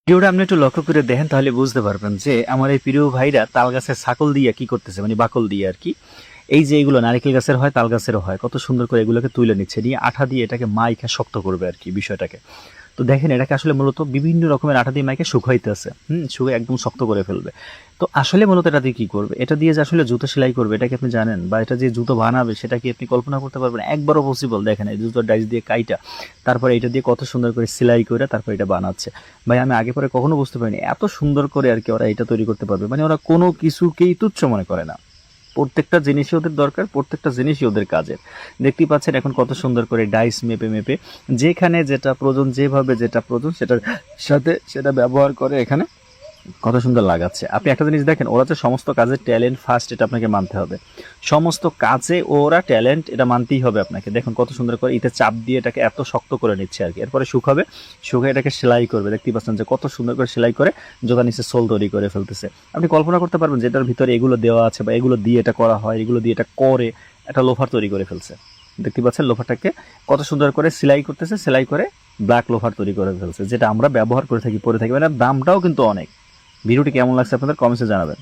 ভিডিওটা আপনি একটু লক্ষ্য করে দেখেন তাহলে বুঝতে পারবেন যে আমার এই প্রিয় ভাইরা তাল গাছের ছাকল দিয়ে কি করতেছে, মানে বাকল দিয়ে আর কি। এই যে এগুলো নারকেল গাছের হয়, তাল গাছেরও হয়, কত সুন্দর করে এগুলোকে তুলে নিচ্ছে, নিয়ে আঠা দিয়ে এটাকে মাইখা শক্ত করবে আর কি বিষয়টাকে। তো দেখেন এটাকে আসলে মূলত বিভিন্ন রকমের আঠা দিয়ে মাইকে শুকাইতেছে, শুকিয়ে একদম শক্ত করে ফেলবে। তো আসলে মূলত এটা দিয়ে কি করবে, এটা দিয়ে যে আসলে জুতো সেলাই করবে এটা কি আপনি জানেন? বা এটা যে জুতো বানাবে সেটা কি আপনি কল্পনা করতে পারবেন? একবারও পসিবল। দেখেন এই জুতোর ডাইস দিয়ে কাইটা তারপরে এটা দিয়ে কত সুন্দর করে সেলাই করে তারপর এটা বানাচ্ছে। ভাই আমি আগে পরে কখনো বুঝতে পারিনি এত সুন্দর করে আর কি ওরা এটা তৈরি করতে পারবে, মানে ওরা কোনো কিছুকেই তুচ্ছ মনে করে না। প্রত্যেকটা জিনিসই ওদের দরকার, প্রত্যেকটা জিনিসই ওদের কাজের। দেখতেই পাচ্ছেন এখন কত সুন্দর করে ডাইস মেপে মেপে যেখানে যেটা প্রয়োজন, যেভাবে যেটা প্রয়োজন সেটার সাথে সেটা ব্যবহার করে এখানে কত সুন্দর লাগাচ্ছে। আপনি একটা জিনিস দেখেন, ওরা যে সমস্ত কাজে ট্যালেন্ট ফার্স্ট, এটা আপনাকে মানতে হবে। সমস্ত কাজে ওরা ট্যালেন্ট, এটা মানতেই হবে আপনাকে। দেখুন কত সুন্দর করে ইতে চাপ দিয়ে এটাকে এত শক্ত করে নিচ্ছে আর কি। এরপরে শুকাবে, শুকিয়ে এটাকে সেলাই করবে। দেখতেই পাচ্ছেন যে কত সুন্দর করে সেলাই করে জোড়া নিচে সোল তৈরি করে ফেলতেছে। আপনি কল্পনা করতে পারবেন যে এটার ভিতরে এগুলো দেওয়া আছে বা এগুলো দিয়ে এটা করা হয়, এগুলো দিয়ে এটা করে একটা লোফার তৈরি করে ফেলছে। দেখতে পাচ্ছেন লোফারটাকে কত সুন্দর করে সেলাই করতেছে, সেলাই করে ব্ল্যাক লোফার তৈরি করে ফেলছে, যেটা আমরা ব্যবহার করে থাকি, পরে থাকি। মানে দামটাও কিন্তু অনেক। ভিডিওটি কেমন লাগছে আপনাদের কমেন্টসে জানাবেন।